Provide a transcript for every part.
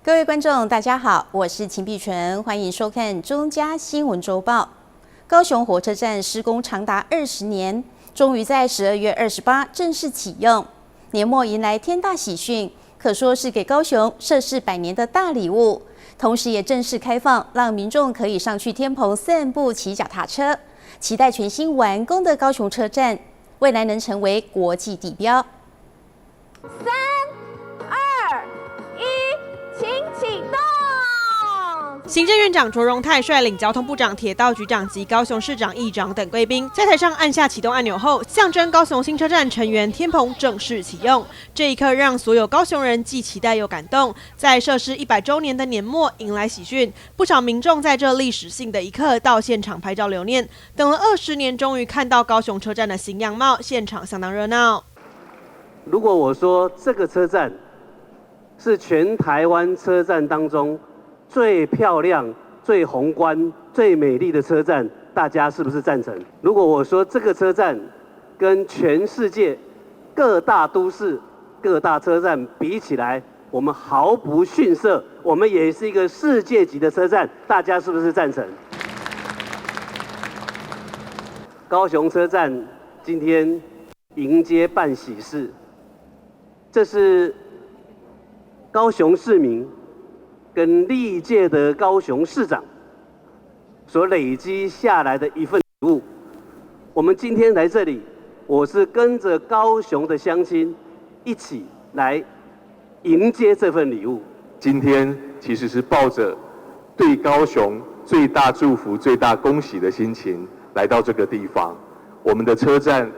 各位观众，大家好，我是秦碧纯，欢迎收看中嘉新闻周报。高雄火车站施工长达20年，终于在12月28正式启用。年末迎来天大喜讯，可说是给高雄设市100年的大礼物。同时也正式开放，让民众可以上去天棚散步、骑脚踏车，期待全新完工的高雄车站，未来能成为国际地标。3、2、1，请启动！行政院长卓荣泰率领交通部长、铁道局长及高雄市长、议长等贵宾，在台上按下启动按钮后，象征高雄新车站成员天棚正式启用。这一刻让所有高雄人既期待又感动。在设市100周年的年末，迎来喜讯，不少民众在这历史性的一刻到现场拍照留念。等了20年，终于看到高雄车站的新样貌，现场相当热闹。如果我说这个车站是全台湾车站当中最漂亮、最宏观、最美丽的车站，大家是不是赞成？如果我说这个车站跟全世界各大都市、各大车站比起来，我们毫不逊色，我们也是一个世界级的车站，大家是不是赞成？高雄车站今天迎接办喜事，这是高雄市民跟历届的高雄市长所累积下来的一份礼物。我们今天来这里，我是跟着高雄的乡亲一起来迎接这份礼物。今天其实是抱着对高雄最大祝福、最大恭喜的心情来到这个地方。我们的车站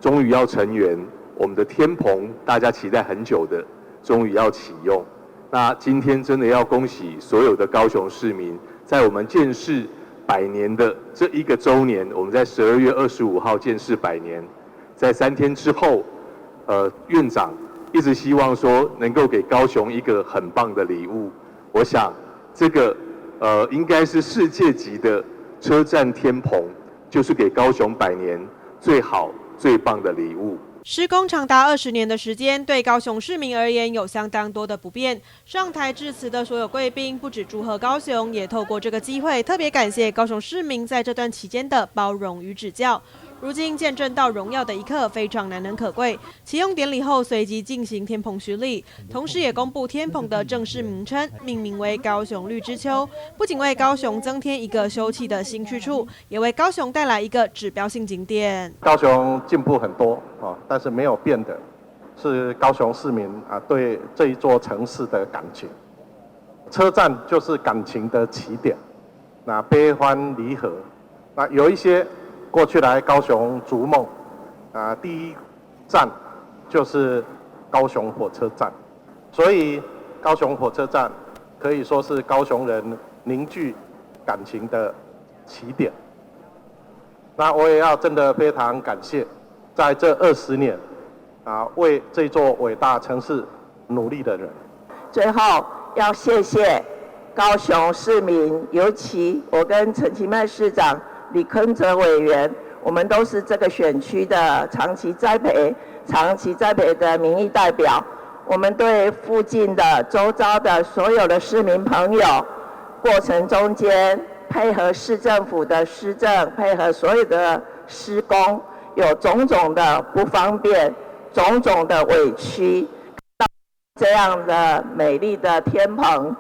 终于要成员，我们的天棚大家期待很久的，终于要启用。那今天真的要恭喜所有的高雄市民，在我们建市100年的这1个周年，我们在12月25号建市100年，在3天之后，院长一直希望说能够给高雄一个很棒的礼物。我想这个应该是世界级的车站天棚，就是给高雄100年最好最棒的礼物。施工长达20年的时间，对高雄市民而言有相当多的不便。上台致辞的所有贵宾，不止祝贺高雄，也透过这个机会特别感谢高雄市民在这段期间的包容与指教。如今见证到荣耀的一刻，非常难能可贵。启用典礼后，随即进行天棚巡礼，同时也公布天棚的正式名称，命名为高雄绿之丘。不仅为高雄增添一个休憩的新去处，也为高雄带来一个指标性景点。高雄进步很多但是没有变的是高雄市民对这一座城市的感情。车站就是感情的起点，那悲欢离合，那有一些过去来高雄逐梦第一站就是高雄火车站，所以高雄火车站可以说是高雄人凝聚感情的起点。那我也要真的非常感谢在这20年为这座伟大城市努力的人。最后要谢谢高雄市民，尤其我跟陈其迈市长、李坑哲委员，我们都是这个选区的长期栽培的民意代表。我们对附近的周遭的所有的市民朋友，过程中间配合市政府的施政，配合所有的施工，有种种的不方便，种种的委屈。这样的美丽的天棚，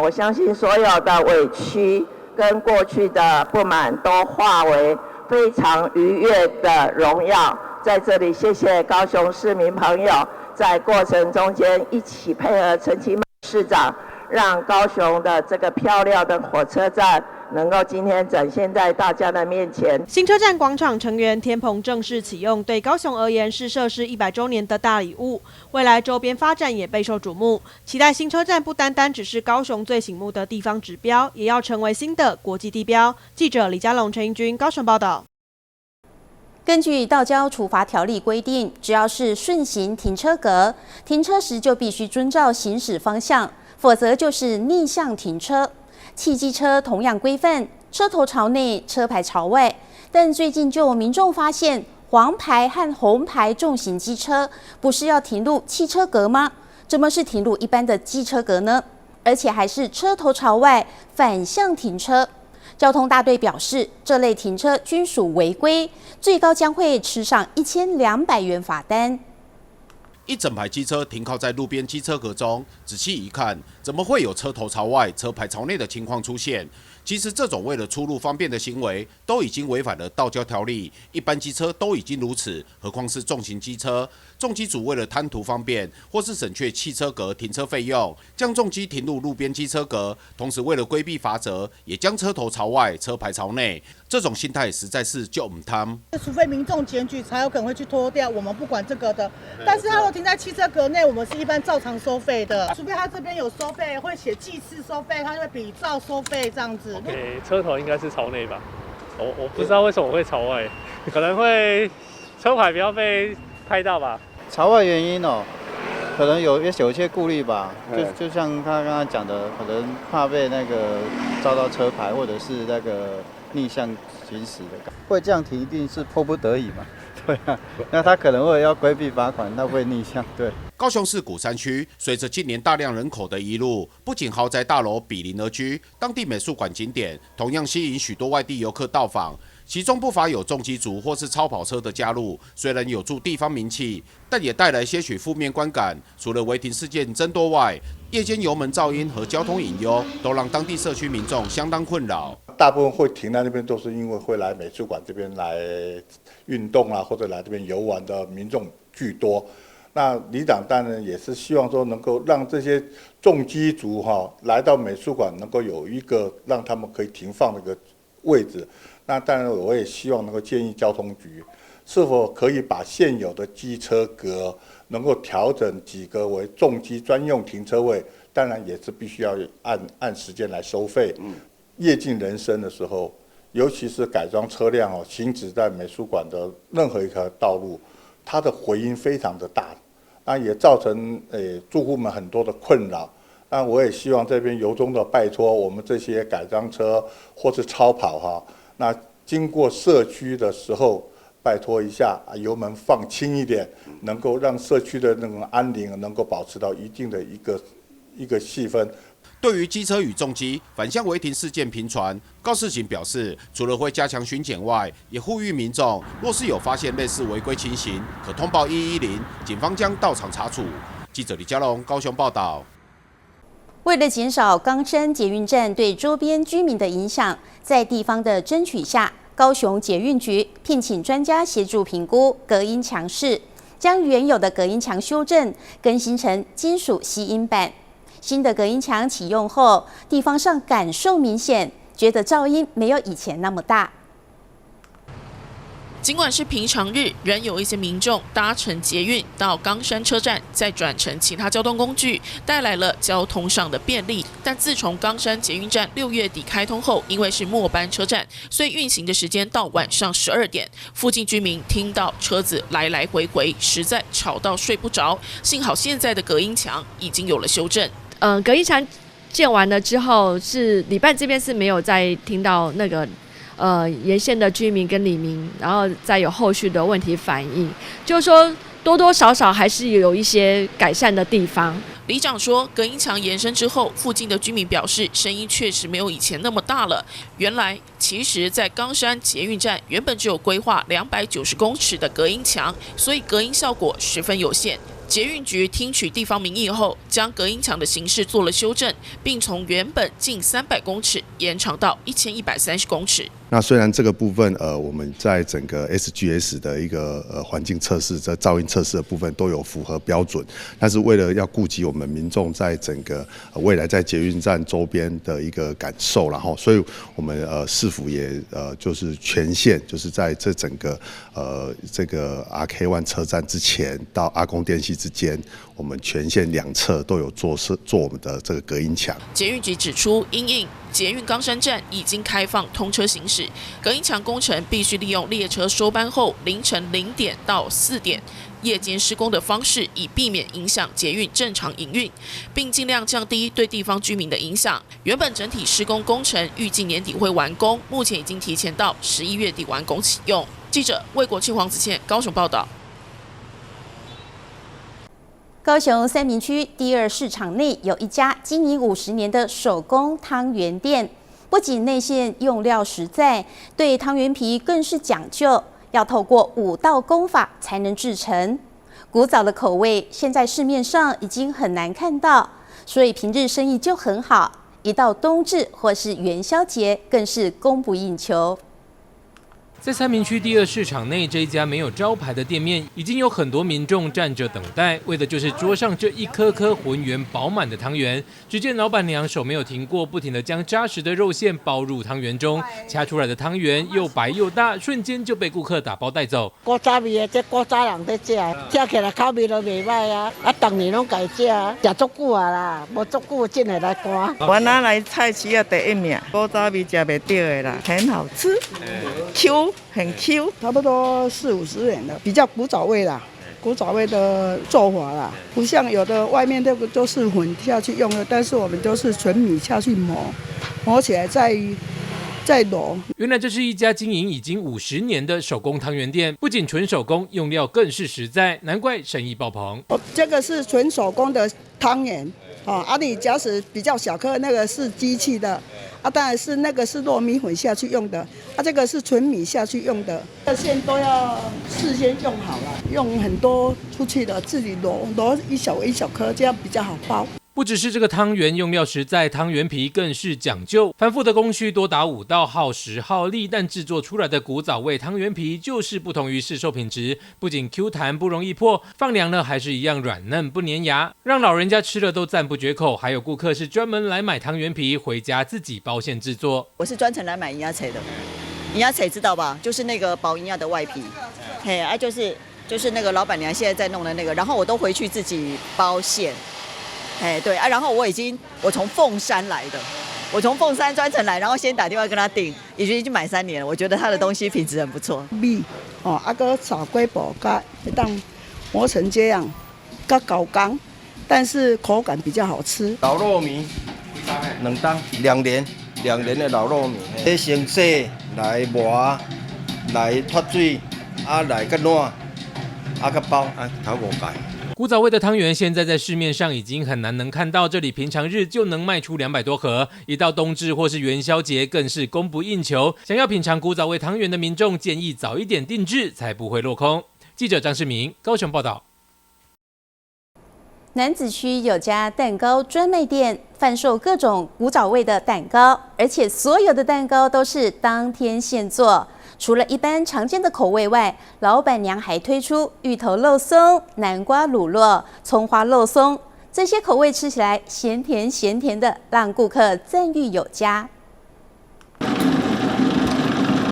我相信所有的委屈跟过去的不满都化为非常愉悦的荣耀。在这里谢谢高雄市民朋友在过程中间一起配合陈其迈市长，让高雄的这个漂亮的火车站能够今天展现在大家的面前。新车站广场成员天棚正式启用，对高雄而言是设市100周年的大礼物。未来周边发展也备受瞩目，期待新车站不单单只是高雄最醒目的地方指标，也要成为新的国际地标。记者李佳龙、陈英君高雄报道。根据道交处罚条例规定，只要是顺行停车格，停车时就必须遵照行驶方向，否则就是逆向停车。汽机车同样规范，车头朝内，车牌朝外。但最近就有民众发现，黄牌和红牌重型机车不是要停入汽车格吗？怎么是停入一般的机车格呢？而且还是车头朝外反向停车。交通大队表示，这类停车均属违规，最高将会吃上1200元罚单。一整排机车停靠在路边机车格中，仔细一看，怎么会有车头朝外、车牌朝内的情况出现？其实这种为了出入方便的行为，都已经违反了道交条例。一般机车都已经如此，何况是重型机车？重机主为了贪图方便，或是省却汽车格停车费用，将重机停入路边机车格，同时为了规避罚则，也将车头朝外、车牌朝内。这种心态实在是就唔贪。除非民众检举，才有可能会去拖掉，我们不管这个的。但是他如果停在汽车格内，我们是一般照常收费的。除非他这边有收费，会写计次收费，他就会比照收费这样子。车头应该是朝内吧？我不知道为什么会朝外，可能会车牌不要被拍到吧。朝外原因可能有一些顾虑吧，就像他刚刚讲的，可能怕被那个照到车牌，或者是那个逆向行驶的，会这样停一定是迫不得已嘛。对啊，那他可能为了要规避罚款，他会逆向。对。高雄市鼓山区随着近年大量人口的移入，不仅豪宅大楼比邻而居，当地美术馆景点同样吸引许多外地游客到访。其中不乏有重机族或是超跑车的加入，虽然有助地方名气，但也带来些许负面观感。除了违停事件增多外，夜间油门噪音和交通隐忧都让当地社区民众相当困扰。大部分会停在那边，都是因为会来美术馆这边来运动或者来这边游玩的民众居多。那里长当然也是希望说，能够让这些重机族来到美术馆，能够有一个让他们可以停放的一个位置。那当然，我也希望能够建议交通局，是否可以把现有的机车格能够调整几个为重机专用停车位，当然也是必须要按时间来收费。夜尽人生的时候，尤其是改装车辆行驶在美术馆的任何一条道路，它的回音非常的大，那也造成住户们很多的困扰。那我也希望这边由衷的拜托我们这些改装车或是超跑那经过社区的时候，拜托一下油门放轻一点，能够让社区的那种安宁能够保持到一定的一个气氛。对于机车与重机反向违停事件频传，高世勤表示，除了会加强巡检外，也呼吁民众若是有发现类似违规情形，可通报110，警方将到场查处。记者李佳龙高雄报道。为了减少冈山捷运站对周边居民的影响，在地方的争取下，高雄捷运局聘请专家协助评估隔音墙室，将原有的隔音墙修正，更新成金属吸音板。新的隔音墙启用后，地方上感受明显，觉得噪音没有以前那么大。尽管是平常日，仍有一些民众搭乘捷运到冈山车站，再转乘其他交通工具，带来了交通上的便利。但自从冈山捷运站6月底开通后，因为是末班车站，所以运行的时间到晚上12点。附近居民听到车子来来回回，实在吵到睡不着。幸好现在的隔音墙已经有了修正。隔音墙建完了之后，是礼拜这边是没有再听到那个。沿线的居民跟里民，然后再有后续的问题反映，就是说多多少少还是有一些改善的地方。里长说，隔音墙延伸之后，附近的居民表示，声音确实没有以前那么大了。原来，其实，在冈山捷运站原本只有规划290公尺的隔音墙，所以隔音效果十分有限。捷运局听取地方民意后，将隔音墙的形式做了修正，并从原本近300公尺延长到1130公尺。那虽然这个部分，我们在整个 SGS 的一个环境测试、在噪音测试的部分都有符合标准，但是为了要顾及我们民众在整个未来在捷运站周边的一个感受，然后，所以我们市府也就是全线就是在这整个这个 RK1 车站之前到阿公电系之间，我们全线2侧都有做我们的这个隔音墙。捷运局指出，因应捷运冈山站已经开放通车行驶，隔音墙工程必须利用列车收班后凌晨0点到4点夜间施工的方式，以避免影响捷运正常营运，并尽量降低对地方居民的影响。原本整体施工工程预计年底会完工，目前已经提前到11月底完工启用。记者魏国庆、黄子倩高雄报道。高雄三民区第2市场内有一家经营50年的手工汤圆店，不仅内馅用料实在，对汤圆皮更是讲究，要透过5道工法才能制成。古早的口味，现在市面上已经很难看到，所以平日生意就很好，一到冬至或是元宵节，更是供不应求。在三民区第2市场内，这一家没有招牌的店面，已经有很多民众站着等待，为的就是桌上这一颗颗浑圆饱满的汤圆。只见老板娘手没有停过，不停地将扎实的肉馅包入汤圆中，掐出来的汤圆又白又大，瞬间就被顾客打包带走。古早味的，这古早人在吃，吃起来口味都袂歹啊！当年拢家吃，吃足久啊啦，无足久进来来赶。我拿来菜市啊第1名，古早味吃袂到的啦，很好吃，Q。很 Q， 差不多40-50年了，比较古早味啦，古早味的做法啦，不像有的外面那个都是混下去用的，但是我们都是纯米下去磨起来再揉。原来这是一家经营已经50年的手工汤圆店，不仅纯手工，用料更是实在，难怪生意爆棚。这个是纯手工的汤圆。你假使比较小颗，那个是机器的，当然是那个是糯米粉下去用的，这个是纯米下去用的，这馅都要事先用好了，用很多出去的，自己揉一小颗，这样比较好包。不只是这个汤圆用料实在，汤圆皮更是讲究，繁复的工序多达5道，耗时耗力，但制作出来的古早味汤圆皮就是不同于市售品质，不仅 Q 弹不容易破，放凉了还是一样软嫩不粘牙，让老人家吃了都赞不绝口。还有顾客是专门来买汤圆皮回家自己包馅制作。我是专程来买银牙菜的，银牙菜知道吧？就是那个薄银牙的外皮，就是那个老板娘现在在弄的那个，然后我都回去自己包馅。对啊，然后我从凤山来的，我从凤山专程来，然后先打电话跟他订，已经买3年了，我觉得他的东西品质很不错。米个少龟薄，当磨成这样，个高刚，但是口感比较好吃。老糯米2年的老糯米，先洗来磨，来脱水，来个烂，个包，头无改。古早味的汤圆现在在市面上已经很难能看到，这里平常日就能卖出200多盒，一到冬至或是元宵节更是供不应求。想要品尝古早味汤圆的民众建议早一点定制，才不会落空。记者张世明高雄报道。楠梓区有家蛋糕专卖店，贩售各种古早味的蛋糕，而且所有的蛋糕都是当天现做。除了一般常见的口味外，老板娘还推出芋头肉松、南瓜乳酪、葱花肉松，这些口味吃起来咸甜的，让顾客赞誉有加。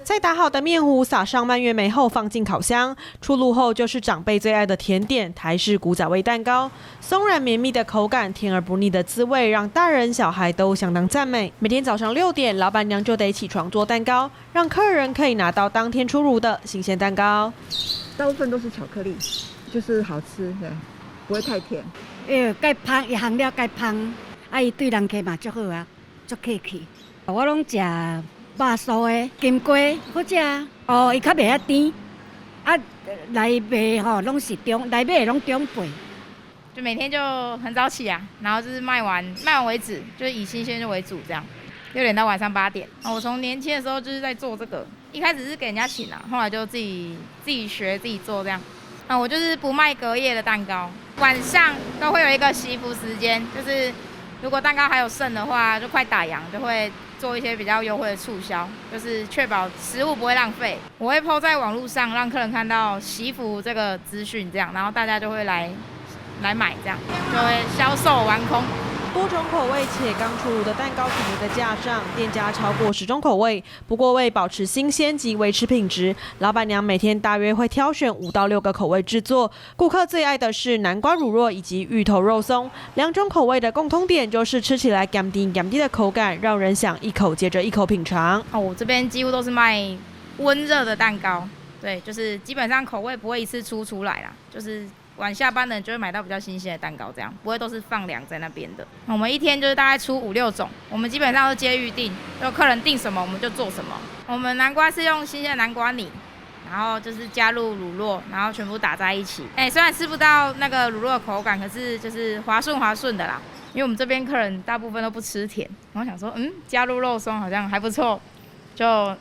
在打好的面糊撒上蔓越莓后放进烤箱，出炉后就是长辈最爱的甜点台式古早味蛋糕，松软绵密的口感，甜而不腻的滋味，让大人小孩都相当赞美。每天早上6点，老板娘就得起床做蛋糕，让客人可以拿到当天出炉的新鲜蛋糕。大部分都是巧克力，就是好吃的，不会太甜。介香，伊含料介香，伊对人客嘛足好啊，足客气。我拢食肉酥的金瓜好食，伊较袂遐甜，内卖拢是内卖拢中倍。就每天就很早起啊，然后就是卖完为止，就是以新鲜为主这样，6点到晚上8点。我从年轻的时候就是在做这个，一开始是给人家请啊，后来就自己学自己做这样。我就是不卖隔夜的蛋糕，晚上都会有一个惜福时间，就是如果蛋糕还有剩的话，就快打烊就会做一些比较优惠的促销，就是确保食物不会浪费。我会 po 在网络上，让客人看到惜福这个资讯，这样，然后大家就会来买，这样就会销售完空。多种口味且刚出炉的蛋糕停留在架上，店家超过10种口味。不过为保持新鲜及维持品质，老板娘每天大约会挑选5到6个口味制作。顾客最爱的是南瓜乳酪以及芋头肉松，2种口味的共通点就是吃起来甘甜的口感，让人想一口接着一口品尝。我这边几乎都是卖温热的蛋糕，对，就是基本上口味不会一次出来啦，就是晚下班的人就会买到比较新鲜的蛋糕，这样不会都是放凉在那边的。我们一天就是大概出5、6种，我们基本上都接预定，就客人订什么我们就做什么。我们南瓜是用新鲜的南瓜泥，然后就是加入乳酪，然后全部打在一起。虽然吃不到那个乳酪的口感，可是就是滑顺的啦。因为我们这边客人大部分都不吃甜，然后想说，加入肉松好像还不错，就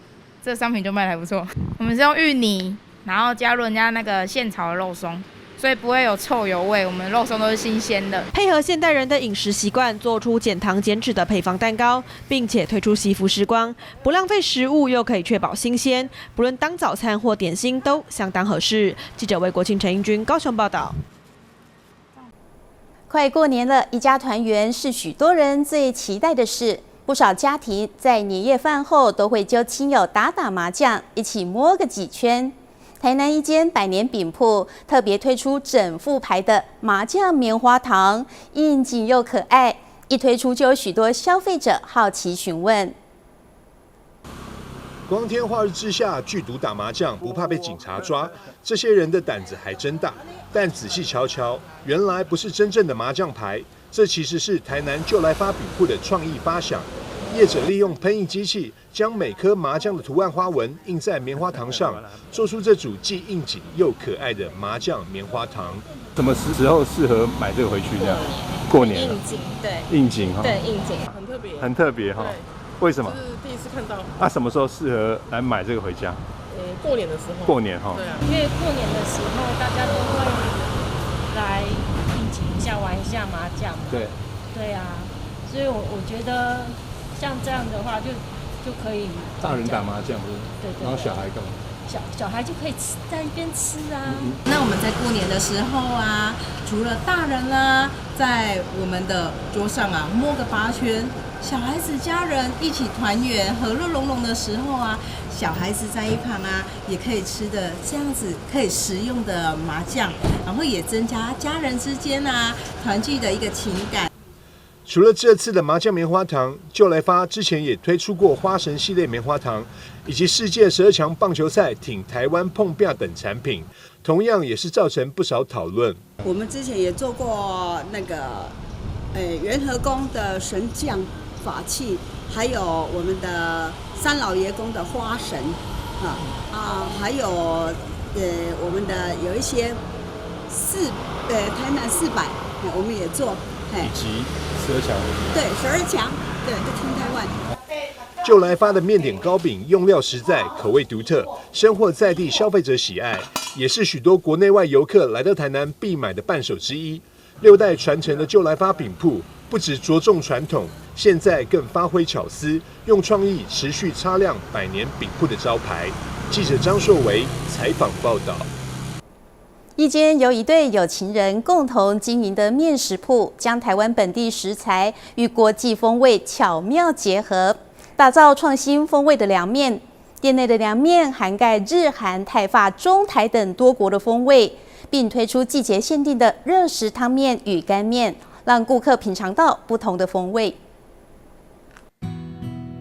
这个商品就卖得还不错。我们是用芋泥，然后加入人家那个现炒的肉松。所以不会有臭油味，我们肉松都是新鲜的。配合现代人的饮食习惯，做出减糖减脂的配方蛋糕，并且推出惜福时光，不浪费食物又可以确保新鲜，不论当早餐或点心都相当合适。记者魏国庆、陈英君高雄报道。快过年了，一家团圆是许多人最期待的事。不少家庭在年夜饭后都会揪亲友打麻将，一起摸个几圈。台南一间百年饼铺特别推出整副牌的麻将棉花糖，应景又可爱。一推出就有许多消费者好奇询问。光天化日之下聚赌打麻将，不怕被警察抓，这些人的胆子还真大。但仔细瞧瞧，原来不是真正的麻将牌，这其实是台南就来发饼铺的创意发想。业者利用喷印机器，将每颗麻将的图案花纹印在棉花糖上，做出这组既应景又可爱的麻将棉花糖。什么时候适合买这个回去？这样，过年应景，对，应景哈，对，应景，很特别，很特别哈。为什么？就是第一次看到。那什么时候适合来买这个回家？过年的时候。过年哈。对啊，因为过年的时候大家都会来应景一下，玩一下麻将嘛。对。对啊，所以我觉得。像这样的话就可以。大人打麻将不是？对。然后小孩干嘛？小孩就可以在一边吃啊。那我们在过年的时候啊，除了大人啊，在我们的桌上啊摸个8圈，小孩子家人一起团圆、和乐融融的时候啊，小孩子在一旁啊也可以吃的这样子可以食用的麻将，然后也增加家人之间啊团聚的一个情感。除了这次的麻将棉花糖，就来发之前也推出过花神系列棉花糖，以及世界12强棒球赛挺台湾碰壁等产品，同样也是造成不少讨论。我们之前也做过那个，元和宫的神将法器，还有我们的三老爷宫的花神，还有我们的有一些台南400，我们也做，以及12强，对12强，对，就听台湾。就来发的面点糕饼用料实在，口味独特，深获在地消费者喜爱，也是许多国内外游客来到台南必买的伴手之一。6代传承的就来发饼铺，不只着重传统，现在更发挥巧思，用创意持续擦亮100年饼铺的招牌。记者张硕维采访报道。一间由一对有情人共同经营的面食铺，将台湾本地食材与国际风味巧妙结合，打造创新风味的凉面。店内的凉面涵盖日韩、泰法、中台等多国的风味，并推出季节限定的热食汤面与干面，让顾客品尝到不同的风味。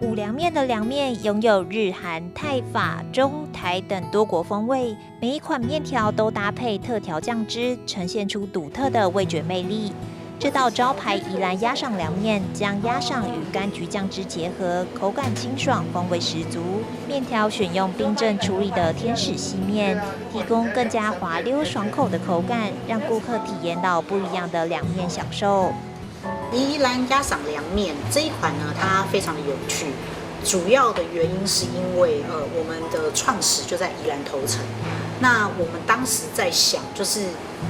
五粮面的凉面拥有日韩、泰法、中台等多国风味，每一款面条都搭配特调酱汁，呈现出独特的味觉魅力。这道招牌宜兰鸭赏凉面将鸭赏与柑橘酱汁结合，口感清爽，风味十足。面条选用冰镇处理的天使细面，提供更加滑溜爽口的口感，让顾客体验到不一样的凉面享受。宜兰鸭赏凉面这一款呢，它非常的有趣。主要的原因是因为我们的创始就在宜兰头城。那我们当时在想，就是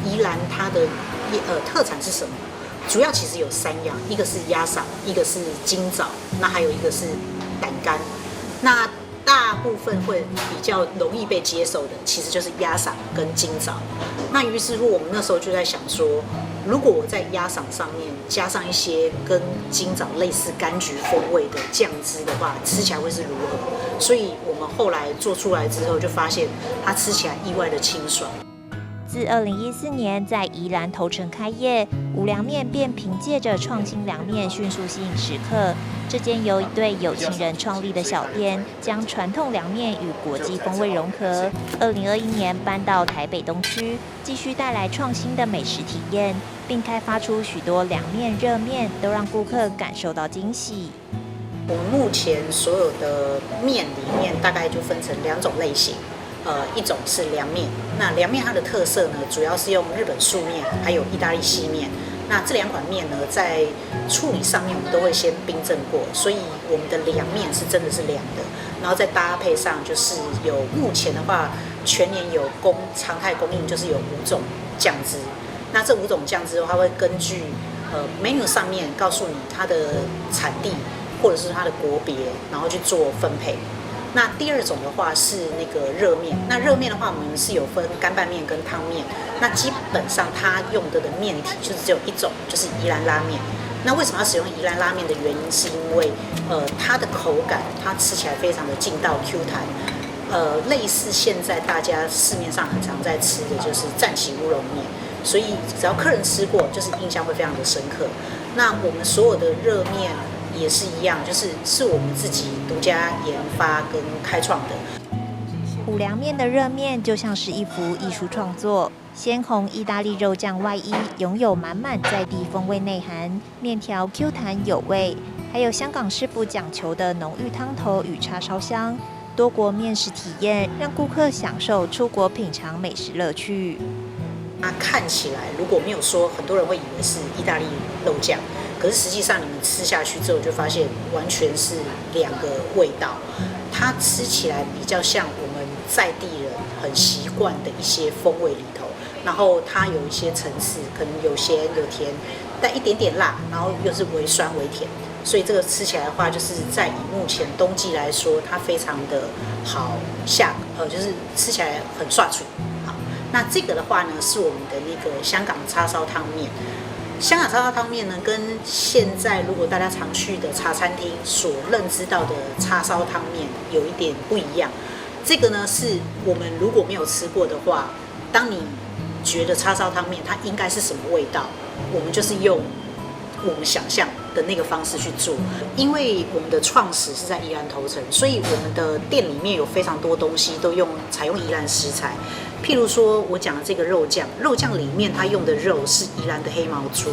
宜兰它的特产是什么？主要其实有3样，一个是鸭赏，一个是金枣，那还有一个是胆干。那大部分会比较容易被接受的，其实就是鸭赏跟金枣。那于是乎，我们那时候就在想说，如果我在鸭赏上面加上一些跟金枣类似柑橘风味的酱汁的话，吃起来会是如何？所以我们后来做出来之后，就发现它吃起来意外的清爽。自2014年在宜兰头城开业，五粮面便凭借着创新凉面迅速吸引食客。这间由一对有情人创立的小店，将传统凉面与国际风味融合。2021年搬到台北东区，继续带来创新的美食体验，并开发出许多凉面、热面，都让顾客感受到惊喜。我们目前所有的面里面大概就分成2种类型。一种是凉面。那凉面它的特色呢，主要是用日本素面还有意大利细面。那这2款面呢，在处理上面我们都会先冰镇过，所以我们的凉面是真的是凉的。然后再搭配上就是有目前的话，全年有常态供应，就是有5种酱汁。那这5种酱汁的话，会根据menu 上面告诉你它的产地或者是它的国别，然后去做分配。那第2种的话是那个热面。那热面的话，我们是有分干拌面跟汤面。那基本上它用的面体就是只有一种，就是宜兰拉面。那为什么要使用宜兰拉面的原因，是因为它的口感，它吃起来非常的劲道 Q 弹。类似现在大家市面上很常在吃的就是战旗乌龙面，所以只要客人吃过，就是印象会非常的深刻。那我们所有的热面也是一样，是我们自己独家研发跟开创的。五粮面的热面就像是一幅艺术创作，鲜红意大利肉酱外衣拥有满满在地风味内涵，面条 Q 弹有味，还有香港师傅讲求的浓郁汤头与叉烧香。多国面食体验，让顾客享受出国品尝美食乐趣。它看起来如果没有说，很多人会以为是意大利肉酱，可是实际上你们吃下去之后，就发现完全是2个味道。它吃起来比较像我们在地人很习惯的一些风味里头，然后它有一些层次，可能有咸有甜，带一点点辣，然后又是微酸微甜。所以这个吃起来的话，就是在以目前冬季来说，它非常的好就是吃起来很刷嘴。好，那这个的话呢，是我们的那个香港叉烧汤面。香港叉烧汤面呢，跟现在如果大家常去的茶餐厅所认知到的叉烧汤面有一点不一样。这个呢，是我们如果没有吃过的话，当你觉得叉烧汤面它应该是什么味道，我们就是用我们想象的那个方式去做。因为我们的创始是在宜兰头城，所以我们的店里面有非常多东西都采用宜兰食材。譬如说我讲的这个肉酱里面它用的肉是宜兰的黑毛猪。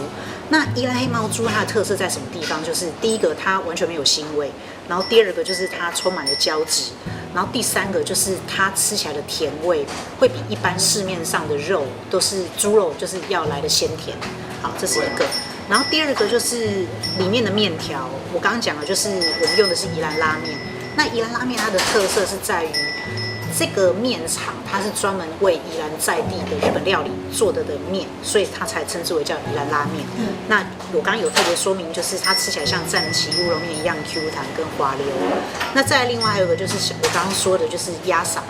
那宜兰黑毛猪它的特色在什么地方？就是第一个它完全没有腥味，然后第二个就是它充满了胶质，然后第三个就是它吃起来的甜味会比一般市面上的肉都是猪肉就是要来的鲜甜。好，这是一个。然后第二个就是里面的面条，我刚刚讲的就是我们用的是宜兰拉面。那宜兰拉面它的特色是在于这个面厂它是专门为宜兰在地的日本料理做的面，所以它才称之为叫宜兰拉面。那我刚刚有特别说明，就是它吃起来像战旗乌龙面一样 Q 弹跟滑溜。那再来另外还有一个就是我刚刚说的就是鸭嗓，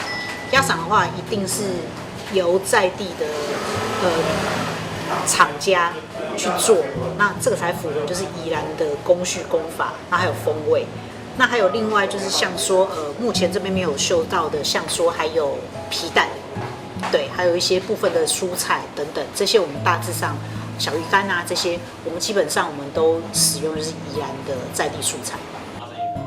鸭嗓的话一定是由在地的厂家去做，那这个才符合就是宜兰的工序工法，那还有风味。那还有另外就是像说目前这边没有秀到的，像说还有皮蛋，对，还有一些部分的蔬菜等等，这些我们大致上小鱼干啊这些，我们基本上我们都使用就是宜兰的在地蔬菜。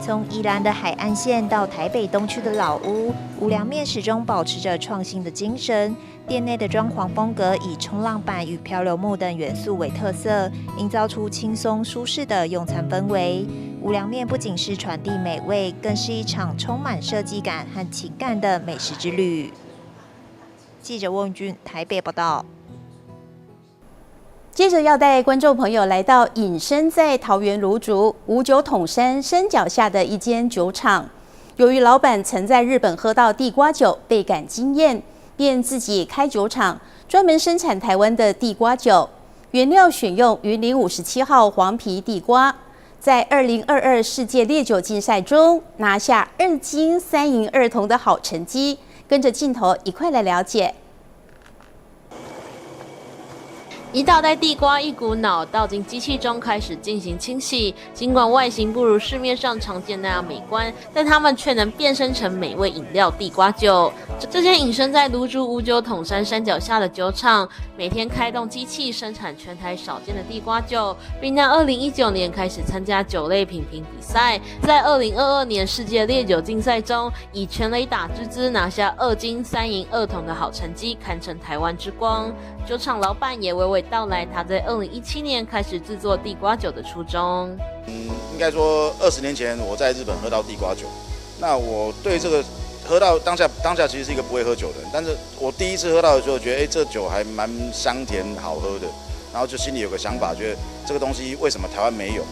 从宜兰的海岸线到台北东区的老屋，五粮面始终保持着创新的精神。店内的装潢风格以冲浪板与漂流木等元素为特色，营造出轻松舒适的用餐氛围。五粮面不仅是传递美味，更是一场充满设计感和情感的美食之旅。记者翁君台北报道。接着要带观众朋友来到隐身在桃园芦竹五九统山山脚下的一间酒厂。由于老板曾在日本喝到地瓜酒，倍感惊艳，便自己开酒厂，专门生产台湾的地瓜酒。原料选用云林57号黄皮地瓜，在2022世界烈酒竞赛中拿下2金3银2铜的好成绩。跟着镜头一块来了解。一大袋地瓜一股脑倒进机器中开始进行清洗，尽管外形不如市面上常见那样美观，但它们却能变身成美味饮料地瓜酒。这间隐身在芦竹59统山山脚下的酒厂，每天开动机器生产全台少见的地瓜酒，并在2019年开始参加酒类品评比赛，在2022年世界烈酒竞赛中以全垒打之姿拿下2金3银2铜的好成绩，堪称台湾之光。酒厂老板也娓娓道来他在2017年开始制作地瓜酒的初衷。应该说20年前我在日本喝到地瓜酒，那我对这个喝到当下其实是一个不会喝酒的人，但是我第一次喝到的时候，觉得这酒还蛮香甜好喝的，然后就心里有个想法，觉得这个东西为什么台湾没有？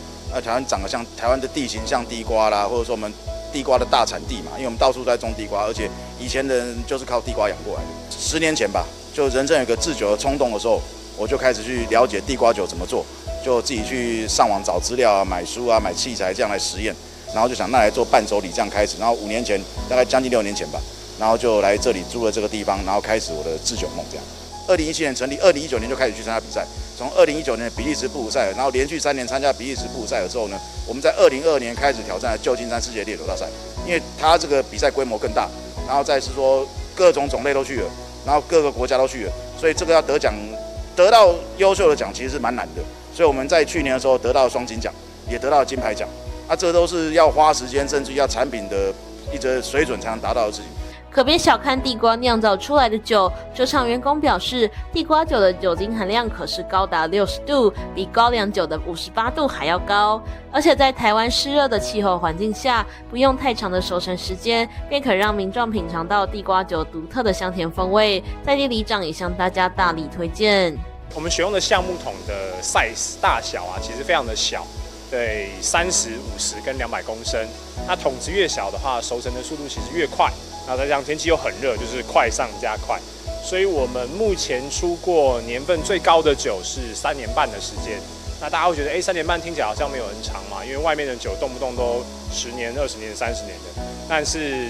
台湾长得像台湾的地形像地瓜啦，或者说我们地瓜的大产地嘛，因为我们到处在种地瓜，而且以前的人就是靠地瓜养过来的。10年前吧，就人生有个制酒的冲动的时候，我就开始去了解地瓜酒怎么做，就自己去上网找资料啊、买书啊、买器材这样来实验，然后就想那来做伴手礼这样开始，然后5年前，大概将近6年前吧，然后就来这里租了这个地方，然后开始我的制酒梦这样。2017年成立，2019年就开始去参加比赛。从2019年的比利时布鲁塞尔，然后连续3年参加比利时布鲁塞尔之后呢，我们在2022年开始挑战了旧金山世界烈酒大赛，因为它这个比赛规模更大，然后再是说各种种类都去了，然后各个国家都去了，所以这个要得奖，得到优秀的奖其实是蛮难的。所以我们在去年的时候得到双金奖，也得到金牌奖，这都是要花时间，甚至要产品的一个水准才能达到的事情。可别小看地瓜酿造出来的酒，酒厂员工表示，地瓜酒的酒精含量可是高达60度，比高粱酒的58度还要高。而且在台湾湿热的气候环境下，不用太长的熟成时间，便可让民众品尝到地瓜酒独特的香甜风味。在地里长也向大家大力推荐。我们选用的橡木桶的 size 大小其实非常的小，对，30、50跟200公升。那桶子越小的话，熟成的速度其实越快。然后再加上天气又很热，就是快上加快，所以我们目前出过年份最高的酒是3年半的时间。那大家会觉得，3年半听起来好像没有很长嘛，因为外面的酒动不动都10年、20年、30年的。但是，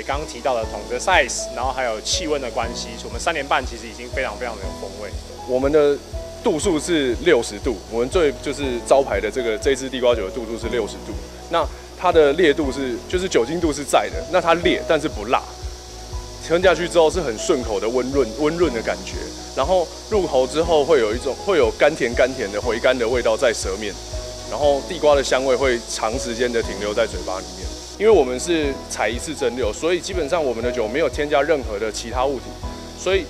刚刚提到的桶的 size， 然后还有气温的关系，我们3年半其实已经非常非常的有风味。我们的度数是60度，我们最就是招牌的这支地瓜酒的度数是60度。那它的烈度就是酒精度是在的，那它烈但是不辣，吞下去之后是很顺口的温润的感觉，然后入口之后会有甘甜的回甘的味道在舌面，然后地瓜的香味会长时间的停留在嘴巴里面。因为我们是采一次蒸馏，所以基本上我们的酒没有添加任何的其他物体，所以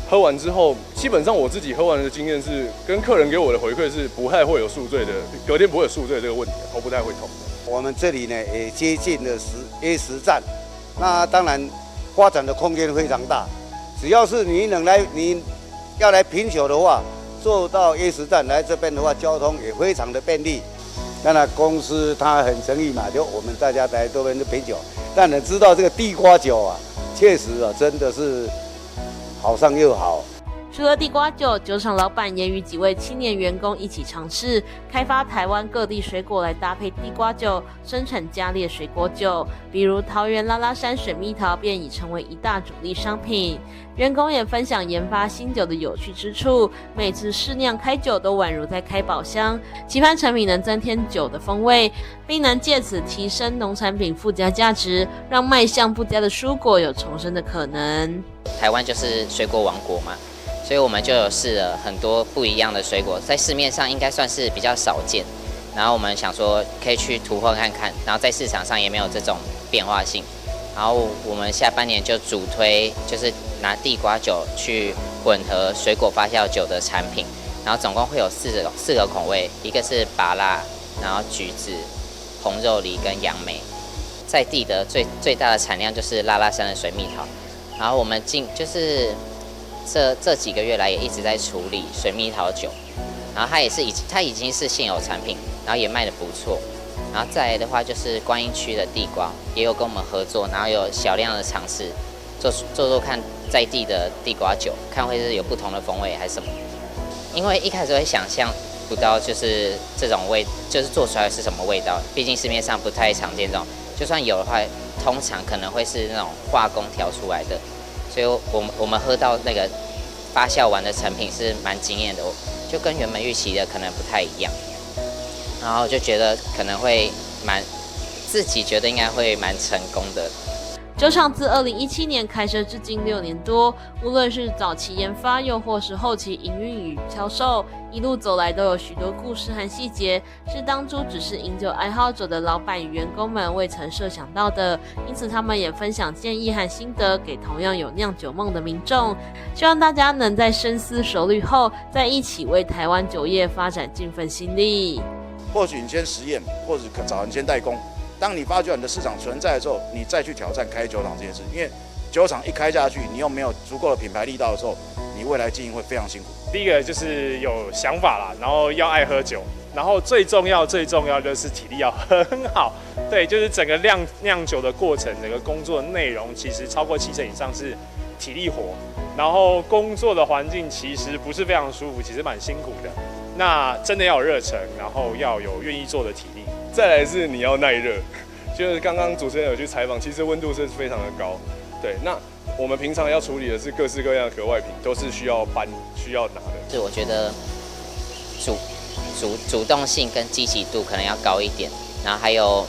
喝完之后，基本上我自己喝完的经验是，跟客人给我的回馈是不太会有宿醉的，隔天不会有宿醉这个问题，头不太会痛。我们这里呢也接近了A10站，那当然发展的空间非常大。只要是你要来品酒的话，坐到A10站来这边的话，交通也非常的便利。当然公司它很诚意嘛，就我们大家来这边品酒，但能知道这个地瓜酒确实真的是好上又好。除了地瓜酒，酒厂老板也与几位青年员工一起尝试开发台湾各地水果来搭配地瓜酒，生产加烈水果酒。比如桃园拉拉山水蜜桃便已成为一大主力商品。员工也分享研发新酒的有趣之处，每次试酿开酒都宛如在开宝箱，期盼成品能增添酒的风味，并能借此提升农产品附加价值，让卖相不佳的蔬果有重生的可能。台湾就是水果王国嘛。所以我们就有试了很多不一样的水果，在市面上应该算是比较少见。然后我们想说可以去突破看看，然后在市场上也没有这种变化性。然后我们下半年就主推，就是拿地瓜酒去混合水果发酵酒的产品，然后总共会有四个口味，一个是芭乐，然后橘子、红肉梨跟杨梅。在地的最大的产量就是拉拉山的水蜜桃，然后我们就是这几个月来也一直在处理水蜜桃酒，然后它已经是现有产品，然后也卖得不错。然后再来的话就是观音区的地瓜也有跟我们合作，然后有小量的尝试做看在地的地瓜酒，看会是有不同的风味还是什么。因为一开始会想象不到就是这种就是做出来是什么味道，毕竟市面上不太常见这种，就算有的话，通常可能会是那种化工调出来的。所以我们喝到那个发酵完的成品是蛮惊艳的，就跟原本预期的可能不太一样，然后就觉得可能会自己觉得应该会蛮成功的。酒厂自2017年开设至今6年多，无论是早期研发，又或是后期营运与销售，一路走来都有许多故事和细节，是当初只是饮酒爱好者的老板与员工们未曾设想到的。因此，他们也分享建议和心得给同样有酿酒梦的民众，希望大家能在深思熟虑后，再一起为台湾酒业发展尽份心力。或许你先实验，或者找人先代工当你发觉你的市场存在的时候，你再去挑战开酒厂这件事，因为酒厂一开下去，你又没有足够的品牌力道的时候，你未来经营会非常辛苦。第一个就是有想法啦，然后要爱喝酒，然后最重要就是体力要很好。对，就是整个酿酒的过程，整个工作的内容，其实超过70%以上是体力活，然后工作的环境其实不是非常舒服，其实蛮辛苦的。那真的要有热忱，然后要有愿意做的体力。再来是你要耐热，就是刚刚主持人有去采访，其实温度是非常的高。对，那我们平常要处理的是各式各样的格外品，都是需要搬、需要拿的。是我觉得主动性跟积极度可能要高一点，然后还有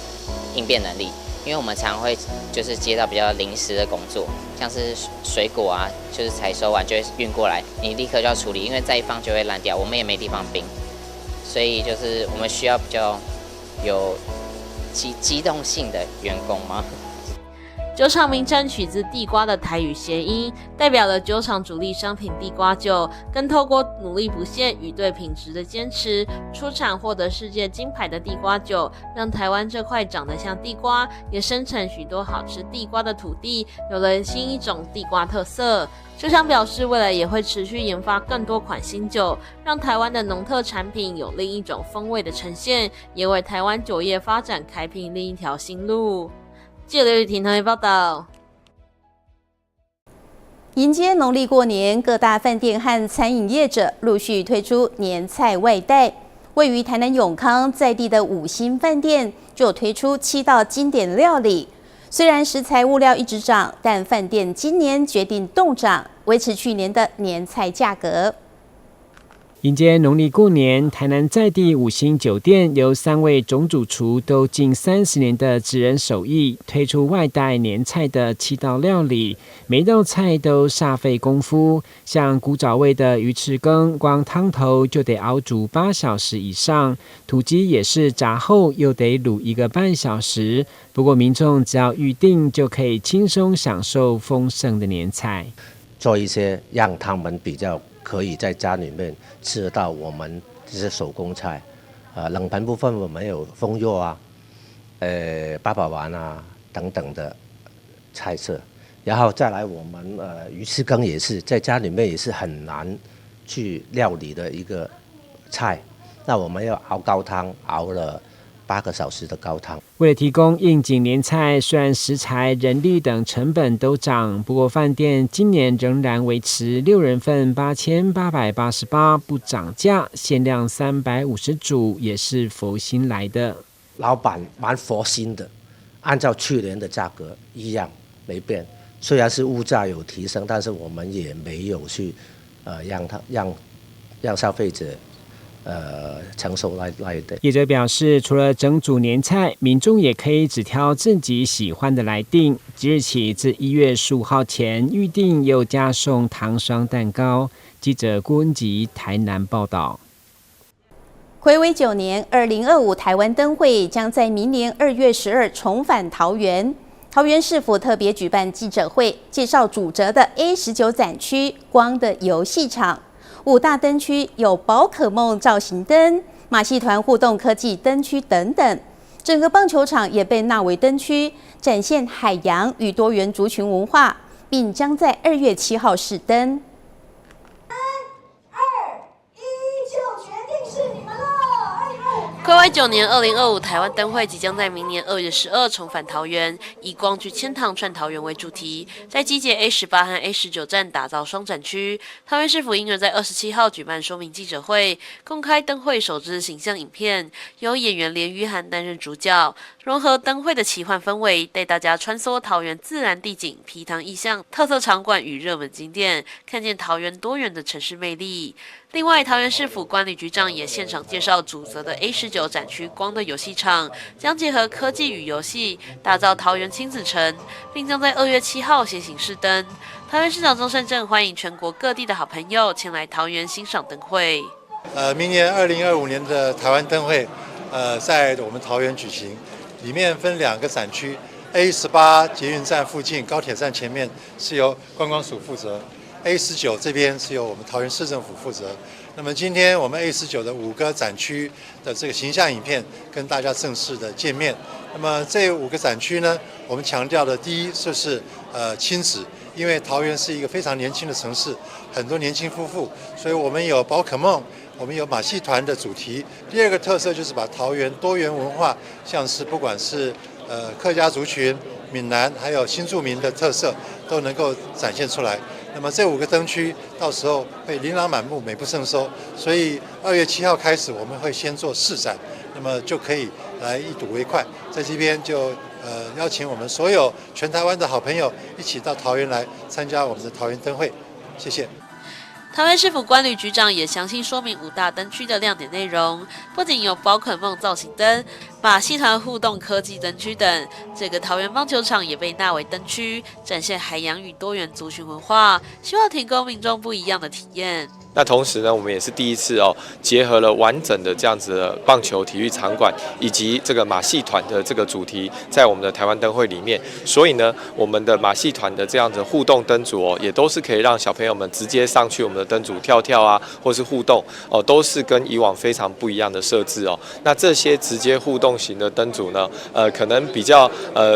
应变能力，因为我们常会就是接到比较临时的工作，像是水果啊，就是采收完就会运过来，你立刻就要处理，因为再一放就会烂掉，我们也没地方冰，所以就是我们需要比较有机动性的员工吗？酒厂名称取自地瓜的台语谐音，代表了酒厂主力商品地瓜酒，更透过努力不懈与对品质的坚持，出产获得世界金牌的地瓜酒，让台湾这块长得像地瓜，也生产许多好吃地瓜的土地，有了新一种地瓜特色。酒厂表示，未来也会持续研发更多款新酒，让台湾的农特产品有另一种风味的呈现，也为台湾酒业发展开辟另一条新路。记者刘雨婷同学报道。迎接农历过年，各大饭店和餐饮业者陆续推出年菜外带。位于台南永康在地的5星饭店就推出7道经典料理。虽然食材物料一直涨，但饭店今年决定冻涨，维持去年的年菜价格。迎接农历过年，台南在地5星酒店由3位总主厨都近30年的职人手艺，推出外带年菜的7道料理，每道菜都煞费功夫。像古早味的鱼翅羹，光汤头就得熬煮8小时以上，土鸡也是炸后又得卤1个半小时。不过民众只要预定，就可以轻松享受丰盛的年菜。做一些让他们比较可以在家里面吃得到我们这些手工菜，冷盘部分我们有风肉啊，八宝丸啊等等的菜色，然后再来我们鱼翅羹也是在家里面也是很难去料理的一个菜，那我们要熬高汤，熬了8个小时的高汤。为了提供应景年菜，虽然食材、人力等成本都涨，不过饭店今年仍然维持6人份8888，不涨价，限量350组，也是佛心来的。老板蛮佛心的，按照去年的价格一样没变，虽然是物价有提升，但是我们也没有去让消费者承受来的。业者表示，除了整组年菜，民众也可以只挑自己喜欢的来订。即日起至1月15号前预订，又加送糖霜蛋糕。记者郭文吉台南报道。睽违9年，2025台湾灯会将在明年2月12重返桃园。桃园市府特别举办记者会，介绍主责的 A19展区光的游戏场。5大灯区有宝可梦造型灯、马戏团互动科技灯区等等，整个棒球场也被纳为灯区，展现海洋与多元族群文化，并将在2月7号试灯。睽违9年，2025台湾灯会即将在明年2月12重返桃园，以光聚千堂串桃园为主题，在集结 A18 和 A19站打造双展区。桃园市府因而在27号举办说明记者会，公开灯会首支形象影片，由演员连俞涵担任主角，融合灯会的奇幻氛围，带大家穿梭桃园自然地景、皮塘意象、特色场馆与热门景点，看见桃园多元的城市魅力。另外，桃园市府管理局长也现场介绍主责的 A19展区光的游戏场，将结合科技与游戏，打造桃园亲子城，并将在2月7号先行试灯。桃园市长钟胜正欢迎全国各地的好朋友前来桃园欣赏灯会。明年2025年的台湾灯会，在我们桃园举行，里面分2个展区 ，A18 捷运站附近高铁站前面是由观光署负责。A19 这边是由我们桃园市政府负责，那么今天我们 A19的5个展区的这个形象影片跟大家正式的见面。那么这5个展区呢，我们强调的第一就是亲子，因为桃园是一个非常年轻的城市，很多年轻夫妇，所以我们有宝可梦，我们有马戏团的主题。第二个特色就是把桃园多元文化，像是不管是客家族群、闽南还有新住民的特色都能够展现出来。那么这5个灯区到时候会琳琅满目、美不胜收，所以2月7号开始我们会先做试展，那么就可以来一睹为快。在这边就邀请我们所有全台湾的好朋友一起到桃园来参加我们的桃园灯会，谢谢。桃园市府观旅局长也详细说明5大灯区的亮点内容，不仅有宝可梦造型灯、马戏团互动科技灯区等，这个桃园棒球场也被纳为灯区，展现海洋与多元族群文化，希望提供民众不一样的体验。那同时呢，我们也是第一次结合了完整的这样子的棒球体育场馆以及这个马戏团的这个主题，在我们的台湾灯会里面。所以呢，我们的马戏团的这样子互动灯组也都是可以让小朋友们直接上去我们的灯组跳跳啊，或是互动都是跟以往非常不一样的设置那这些直接互动型的灯组呢，可能比较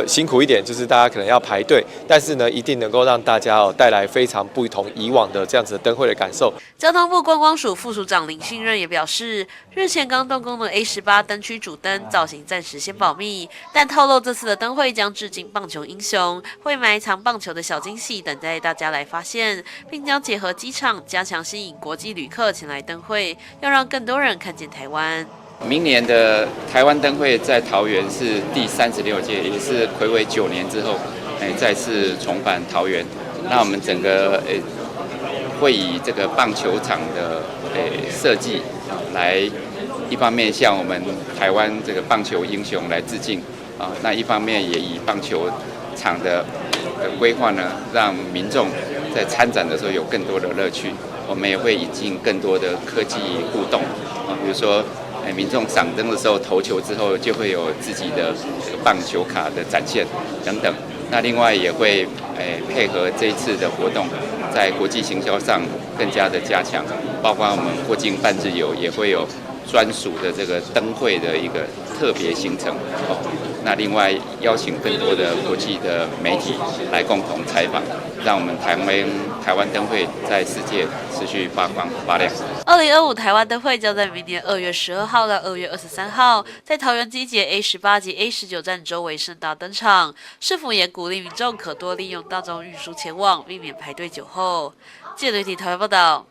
辛苦一点，就是大家可能要排队，但是呢，一定能够让大家带来非常不同以往的这样子的灯会的感受。交通部观光署副署长林信任也表示，日前刚动工的 A18 灯区主灯造型暂时先保密，但透露这次的灯会将致敬棒球英雄，会埋藏棒球的小惊喜等待大家来发现，并将结合机场加强吸引国际旅客前来灯会，要让更多人看见台湾。明年的台湾灯会在桃园是第36届，也是睽违9年之后，再次重返桃园。那我们整个会以这个棒球场的设计来，一方面向我们台湾这个棒球英雄来致敬那一方面也以棒球场的规划呢，让民众在参展的时候有更多的乐趣。我们也会引进更多的科技互动比如说民众赏灯的时候投球之后，就会有自己的棒球卡的展现等等。那另外也会配合这一次的活动，在国际行销上更加的加强，包括我们过境半日游也会有专属的这个灯会的一个特别行程那另外邀请更多的国际的媒体来共同采访，让我们台湾灯会在世界持续发光发亮。2025台湾灯会将在明年2月12号到2月23号，在桃园机捷 A18及 A19站周围盛大登场。市府也鼓励民众可多利用大众运输前往，避免排队久候。记者刘体桃园报道。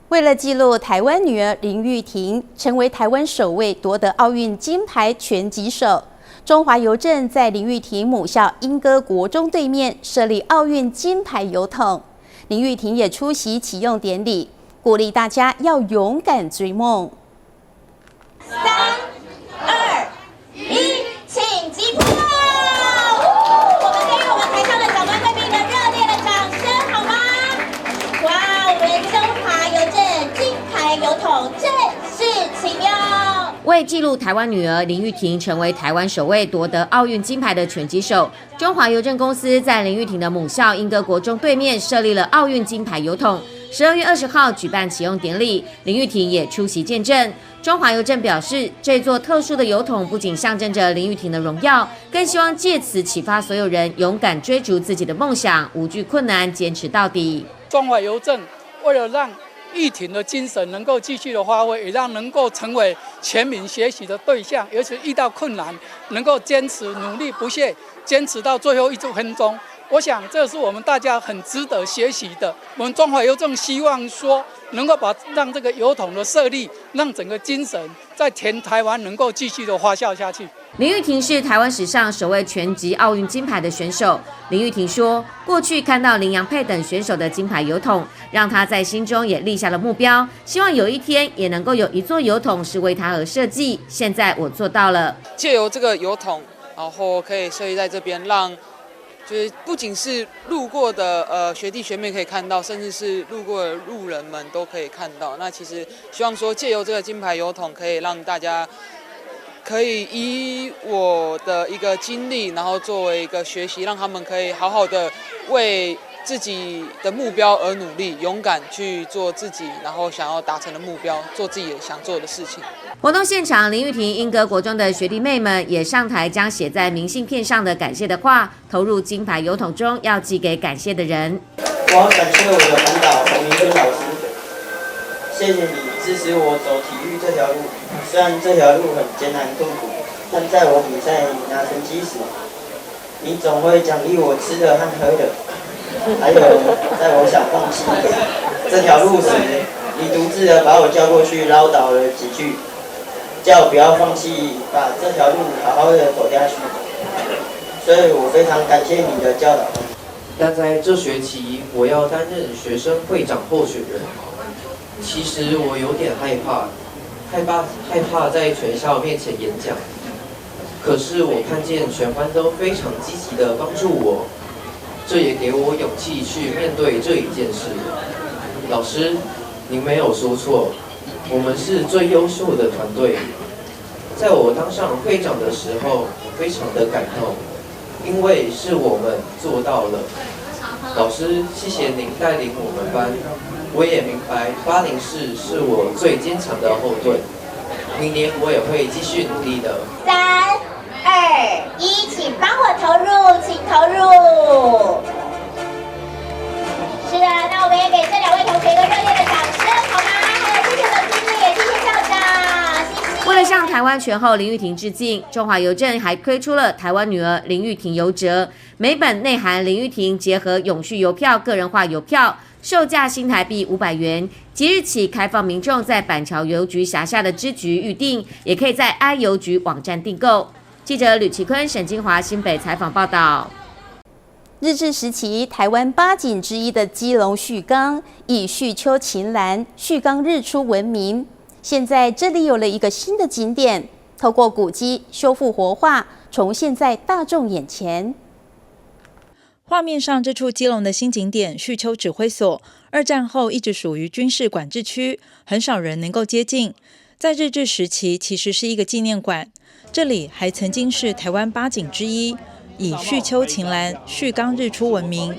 为了记录台湾女儿林玉婷成为台湾首位夺得奥运金牌拳击手，中华邮政在林玉婷母校莺歌国中对面设立奥运金牌邮筒，林玉婷也出席启用典礼，鼓励大家要勇敢追梦。3、2、1，请击破！我们给予我们台上的长官贵宾的热烈的掌声，好吗？哇，我们中华邮政金牌邮筒正式启用。为记录台湾女儿林玉婷成为台湾首位夺得奥运金牌的拳击手，中华邮政公司在林玉婷的母校莺歌国中对面设立了奥运金牌邮筒。12月20号举办启用典礼，林玉婷也出席见证。中华邮政表示，这座特殊的邮筒不仅象征着林玉婷的荣耀，更希望借此启发所有人勇敢追逐自己的梦想，无惧困难，坚持到底。中华邮政为了让玉婷的精神能够继续的发挥，也让能够成为全民学习的对象，尤其遇到困难能够坚持努力不懈，坚持到最后1分钟。我想这是我们大家很值得学习的。我们中华邮政希望说，能够让这个邮筒的设立，让整个精神在全台湾能够继续的发酵下去。林玉婷是台湾史上首位拳击奥运金牌的选手。林玉婷说，过去看到林洋配等选手的金牌邮筒，让她在心中也立下了目标，希望有一天也能够有一座邮筒是为她而设计。现在我做到了。借由这个邮筒，然后可以设立在这边，让就是不仅是路过的学弟学妹可以看到，甚至是路过的路人们都可以看到。那其实希望说借由这个金牌邮筒，可以让大家可以以我的一个经历，然后作为一个学习，让他们可以好好的为自己的目标而努力，勇敢去做自己然后想要达成的目标，做自己想做的事情。活动现场，林玉婷英歌国中的学弟妹们也上台，将写在明信片上的感谢的话投入金牌邮筒中，要寄给感谢的人。我要感谢我的班导洪明根老师，谢谢你支持我走体育这条路。虽然这条路很艰难困苦，但在我比赛拿成绩时，你总会奖励我吃的和喝的。还有，在我想放弃这条路时，你独自的把我叫过去唠叨了几句，叫我不要放弃，把这条路好好的走下去。所以我非常感谢你的教导。但在这学期，我要担任学生会长候选人。其实我有点害怕在全校面前演讲。可是我看见全班都非常积极的帮助我，这也给我勇气去面对这一件事。老师，您没有说错，我们是最优秀的团队。在我当上会长的时候，非常的感动，因为是我们做到了。老师，谢谢您带领我们班，我也明白804是我最坚强的后盾。明年我也会继续努力的。3、2、1，请帮我投入，请投入。是的，那我们也给这2位同学一个热烈的掌声，好吗？还有谢谢冷经理，也谢谢校长，谢谢。为了向台湾拳后林玉婷致敬，中华邮政还推出了台湾女儿林玉婷邮折，每本内含林玉婷结合永续邮票个人化邮票，售价新台币500元。即日起开放民众在板桥邮局辖下的支局预订，也可以在 I 邮局网站订购。记者吕其坤、沈金华新北采访报道。日治时期，台湾8景之一的基隆旭冈以旭丘晴岚、旭冈日出闻名。现在这里有了一个新的景点，透过古迹修复活化，重现在大众眼前。画面上这处基隆的新景点旭丘指挥所，2战后一直属于军事管制区，很少人能够接近。在日治时期，其实是一个纪念馆，这里还曾经是台湾8景之一，以旭丘晴岚、旭冈日出闻名。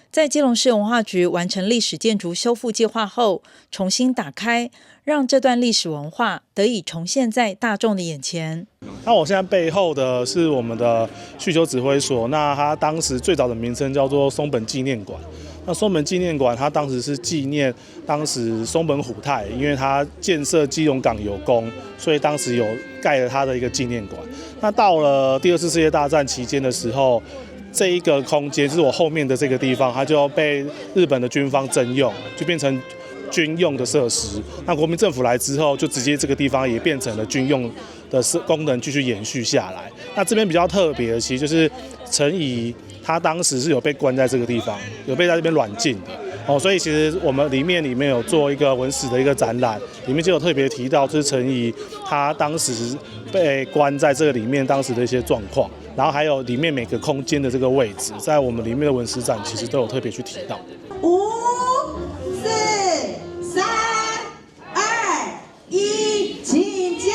在基隆市文化局完成历史建筑修复计划后，重新打开，让这段历史文化得以重现在大众的眼前。那我现在背后的是我们的旭丘指挥所，那它当时最早的名称叫做松本纪念馆。那松本纪念馆，它当时是纪念当时松本虎太，因为他建设基隆港有功，所以当时有盖了他的一个纪念馆。那到了第2次世界大战期间的时候，这一个空间就是我后面的这个地方，它就被日本的军方征用，就变成军用的设施。那国民政府来之后，就直接这个地方也变成了军用的功能继续延续下来。那这边比较特别的，其实就是陈仪他当时是有被关在这个地方，有被在这边软禁的哦，所以其实我们里面有做一个文史的一个展览，里面就有特别提到，就是陈仪他当时被关在这个里面当时的一些状况，然后还有里面每个空间的这个位置，在我们里面的文史展其实都有特别去提到。5、4、3、2、1，请揭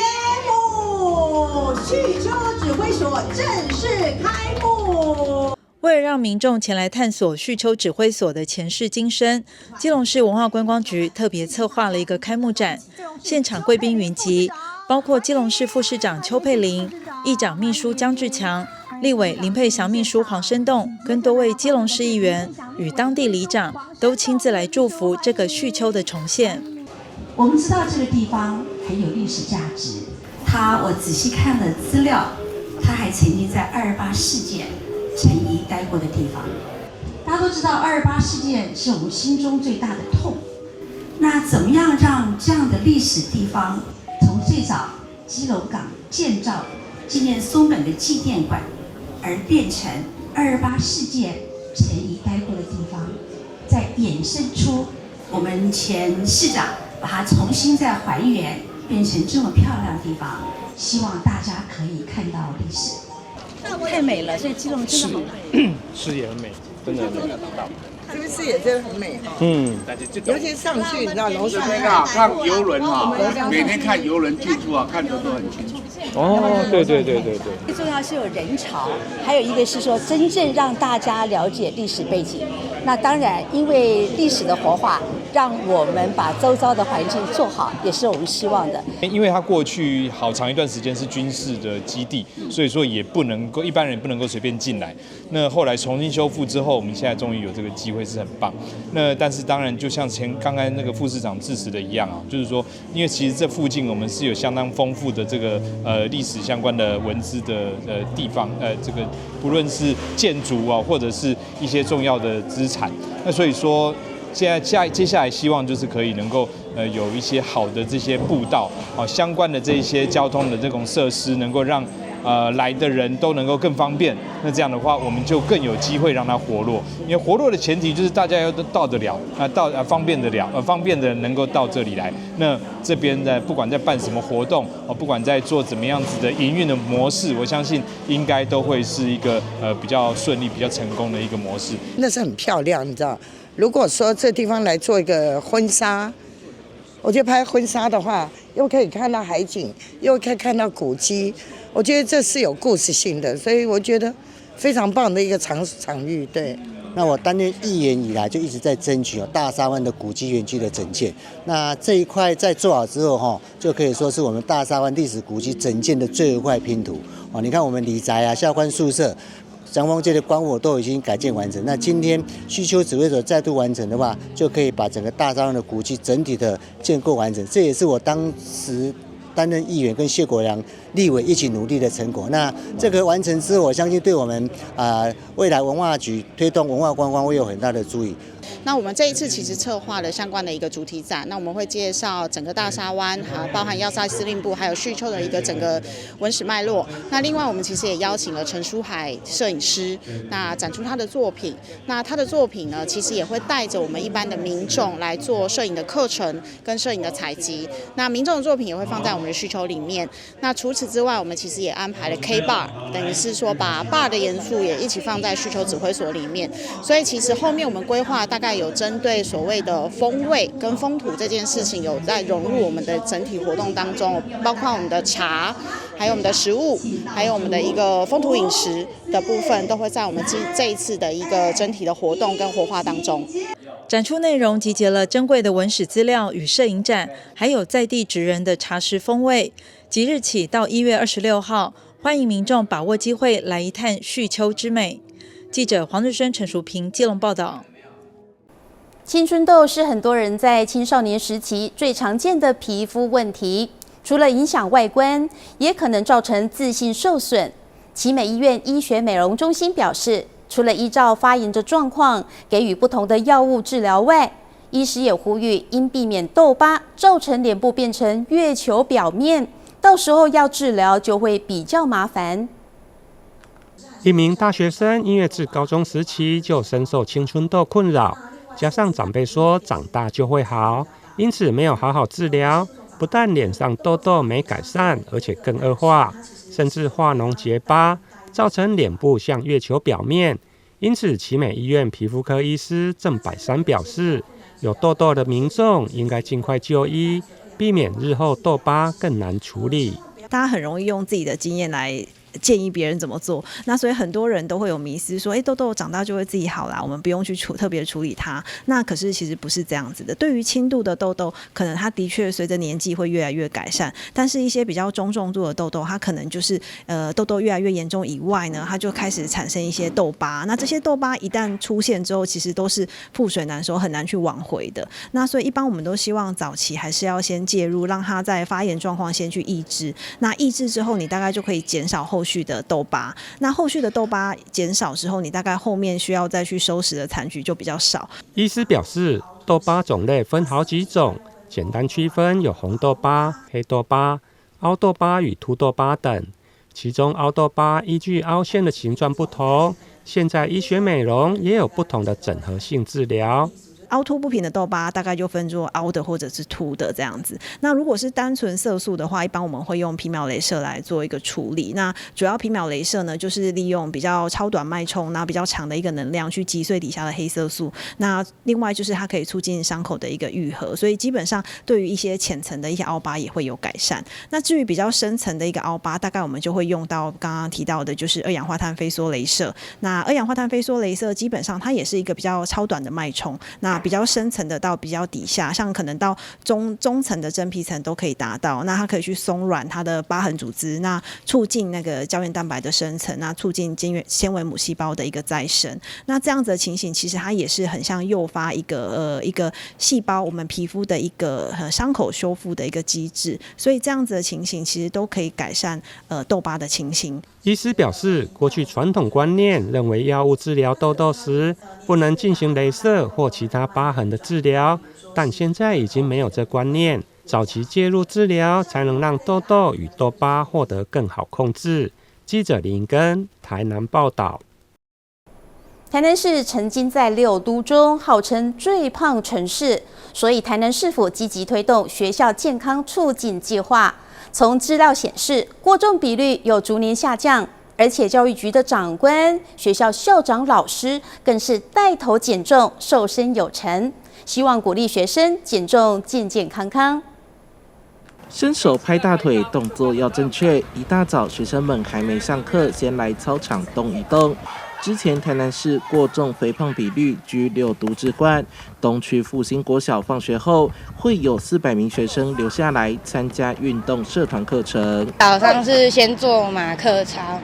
幕！旭丘指挥所正式开幕。为了让民众前来探索旭丘指挥所的前世今生，基隆市文化观光局特别策划了一个开幕展，现场贵宾云集，包括基隆市副市长邱佩玲、议长秘书江志强、立委林佩祥秘书黄生栋，跟多位基隆市议员与当地里长都亲自来祝福这个旭丘的重现。我们知道这个地方很有历史价值，我仔细看了资料，它还曾经在228事件陈仪待过的地方。大家都知道228事件是我们心中最大的痛，那怎么样让这样的历史地方，从最早基隆港建造纪念松本的纪念馆，而变成228事件陈仪待过的地方，再衍生出我们前市长把它重新再还原，变成这么漂亮的地方，希望大家可以看到历史。太美了，所以基隆真的好美。是也很美，真的很美。这边视野真的很美哈。尤其上去，你知道楼上看游轮哈，每天看游轮进出啊，看得都很清楚。对。最重要是有人潮，还有一个是说真正让大家了解历史背景。那当然，因为历史的活化，让我们把周遭的环境做好，也是我们希望的。因为它过去好长一段时间是军事的基地，所以说也不能够一般人不能够随便进来。那后来重新修复之后，我们现在终于有这个机会，是很棒。那但是当然，就像刚才那个副市长致辞的一样啊，就是说，因为其实这附近我们是有相当丰富的这个历史相关的文资的地方，这个不论是建筑啊，或者是一些重要的资产。那所以说，接下来希望就是可以能够有一些好的这些步道相关的这些交通的这种设施，能够让来的人都能够更方便。那这样的话，我们就更有机会让它活络。因为活络的前提就是大家要到得了方便得了方便的人能够到这里来。那这边的不管在办什么活动不管在做怎么样子的营运的模式，我相信应该都会是一个比较顺利、比较成功的一个模式。那是很漂亮，你知道。如果说这地方来做一个婚纱，我觉得拍婚纱的话，又可以看到海景，又可以看到古迹，我觉得这是有故事性的，所以我觉得非常棒的一个场域。对，那我担任议员以来就一直在争取大沙湾的古迹园区的整建。那这一块在做好之后就可以说是我们大沙湾历史古迹整建的最后一块拼图。你看我们李宅啊、校官宿舍、江丰街的官屋都已经改建完成，那今天需求指挥所再度完成的话，就可以把整个大沙湾的古迹整体的建构完成。这也是我当时担任议员跟谢国良立委一起努力的成果。那这个完成之后，我相信对我们未来文化局推动文化观光会有很大的注意。那我们这一次其实策划了相关的一个主题展，那我们会介绍整个大沙湾，包含要塞司令部还有叙旧的一个整个文史脉络。那另外我们其实也邀请了陈书海摄影师，那展出他的作品。那他的作品呢，其实也会带着我们一般的民众来做摄影的课程跟摄影的采集。那民众的作品也会放在我们的需求里面。那除此之外，我们其实也安排了 K bar， 等于是说把 bar 的元素也一起放在需求指挥所里面。所以其实后面我们规划大概有针对所谓的风味跟风土这件事情，有在融入我们的整体活动当中，包括我们的茶，还有我们的食物，还有我们的一个风土饮食的部分，都会在我们这一次的一个整体的活动跟活化当中。展出内容集结了珍贵的文史资料与摄影展，还有在地职人的茶食风味。即日起到1月26号，欢迎民众把握机会来一探叙丘之美。记者黄日升、陈淑平基隆报道。青春痘是很多人在青少年时期最常见的皮肤问题，除了影响外观，也可能造成自信受损。奇美医院医学美容中心表示，除了依照发炎的状况给予不同的药物治疗外，医师也呼吁应避免痘疤造成脸部变成月球表面，到时候要治疗就会比较麻烦。一名大学生因为自高中时期就深受青春痘困扰，加上长辈说长大就会好，因此没有好好治疗，不但脸上痘痘没改善，而且更恶化，甚至化脓结疤，造成脸部像月球表面。因此奇美医院皮肤科医师郑百山表示，有痘痘的民众应该尽快就医，避免日后痘疤更难处理。大家很容易用自己的经验来建议别人怎么做，那所以很多人都会有迷思说痘痘长大就会自己好啦，我们不用去特别处理它。那可是其实不是这样子的，对于轻度的痘痘，可能它的确随着年纪会越来越改善，但是一些比较中重度的痘痘，它可能就是痘痘越来越严重以外呢，它就开始产生一些痘疤。那这些痘疤一旦出现之后，其实都是覆水难收，很难去挽回的。那所以一般我们都希望早期还是要先介入，让它在发炎状况先去抑制。那抑制之后，你大概就可以减少后续的痘疤。那后续的痘疤减少之后，你大概后面需要再去收拾的残局就比较少。医师表示，痘疤种类分好几种，简单区分有红痘疤、黑痘疤、凹痘疤与凸痘疤等。其中凹痘疤依据凹陷的形状不同，现在医学美容也有不同的整合性治疗。凹凸不平的痘疤大概就分作凹的或者是凸的这样子。那如果是单纯色素的话，一般我们会用皮秒雷射来做一个处理。那主要皮秒雷射呢，就是利用比较超短脉冲，那比较长的一个能量去击碎底下的黑色素。那另外就是它可以促进伤口的一个愈合，所以基本上对于一些浅层的一些凹疤也会有改善。那至于比较深层的一个凹疤，大概我们就会用到刚刚提到的，就是二氧化碳飞梭雷射。那二氧化碳飞梭雷射基本上它也是一个比较超短的脉冲，那比较深层的到比较底下，像可能到中层的真皮层都可以达到。那它可以去松软它的疤痕组织，那促进那个胶原蛋白的生成，那促进纤维母细胞的一个再生。那这样子的情形，其实它也是很像诱发一个细胞我们皮肤的一个伤口修复的一个机制，所以这样子的情形其实都可以改善痘疤的情形。医师表示，过去传统观念认为药物治疗痘痘时不能进行雷射或其他疤痕的治疗，但现在已经没有这观念，早期介入治疗才能让痘痘与痘疤获得更好控制。记者林根台南报道。台南市曾经在6都中号称最胖城市，所以台南市府积极推动学校健康促进计划。从资料显示，过重比率有逐年下降，而且教育局的长官、学校校长、老师更是带头减重，瘦身有成。希望鼓励学生减重，健健康康。伸手拍大腿，动作要正确。一大早，学生们还没上课，先来操场动一动。之前台南市过重肥胖比率居6都之冠，东区复兴国小放学后会有400名学生留下来参加运动社团课程。早上是先做马克操，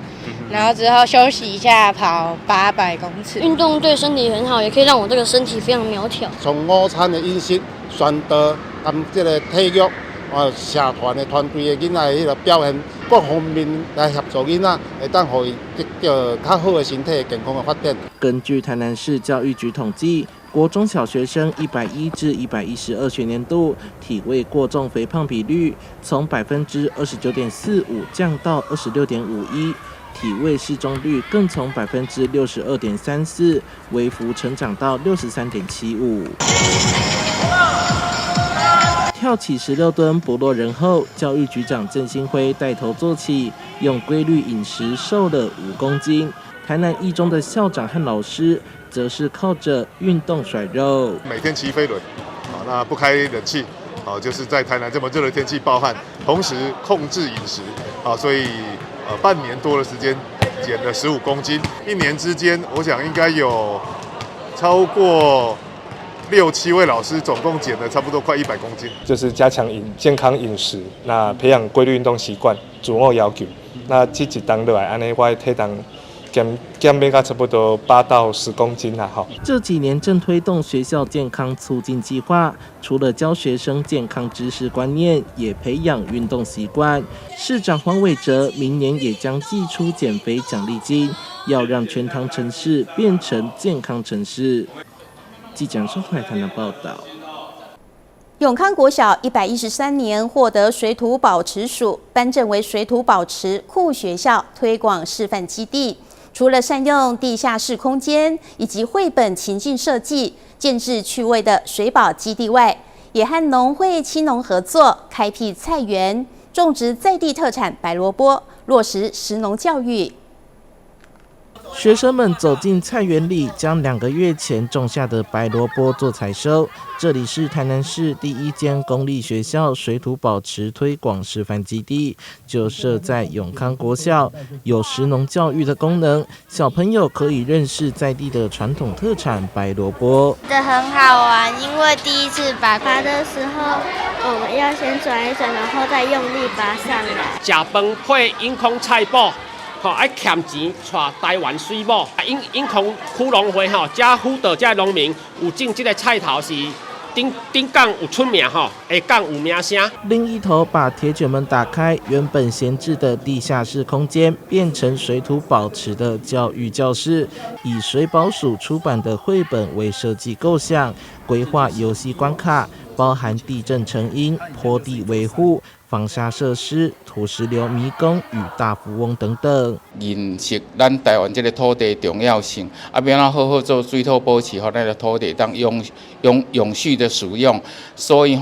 然后之后休息一下跑800公尺。运动对身体很好，也可以让我这个身体非常苗条。从午餐的饮食选择跟这个体育社团的团队的囡仔迄个表现各方面来协助囡仔，会当互伊得到较好的身体健康的发展。根据台南市教育局统计，国中小学生110至112学年度体位过重肥胖比率从29.45%降到26.51%，体位适中率更从62.34%微幅成长到63.75%。跳起16吨不落人后，教育局长郑兴辉带头做起，用规律饮食瘦了5公斤。台南一中的校长和老师则是靠着运动甩肉，每天骑飞轮，那不开冷气，就是在台南这么热的天气暴汗，同时控制饮食，所以半年多的时间减了15公斤，1年之间，我想应该有超过6、7位老师总共减了差不多快100公斤，就是加强健康饮食，那培养规律运动习惯，自我要求。那这一当落来，安尼我的体重减变到差不多8到10公斤啦。哈，这几年正推动学校健康促进计划，除了教学生健康知识观念，也培养运动习惯。市长黄伟哲明年也将祭出减肥奖励金，要让全唐城市变成健康城市。记者收台台南报道。永康国小113年获得水土保持署颁证为水土保持酷学校推广示范基地。除了善用地下室空间以及绘本情境设计建置趣味的水保基地外，也和农会青农合作开辟菜园，种植在地特产白萝卜，落实食农教育。学生们走进菜园里，将2个月前种下的白萝卜做采收。这里是台南市第1间公立学校水土保持推广示范基地，就设在永康国小，有食农教育的功能，小朋友可以认识在地的传统特产白萝卜。觉得很好玩，因为第一次拔的时候，我们要先转一转，然后再用力拔上来。吃饭配永康菜脯。爱欠钱带台湾水果，永康区农会这辅导这农民有种这个菜头是顶港有出名会讲有名声。另一头把铁卷门打开，原本闲置的地下室空间变成水土保持的教育教室，以水保署出版的绘本为设计构想，规划游戏关卡，包含地震成因、坡地维护、防沙设施、土石流迷宫与大富翁等等。认识咱台湾这个土地重要性，要怎好好做水土保持，让咱的土地当永续的使用。所以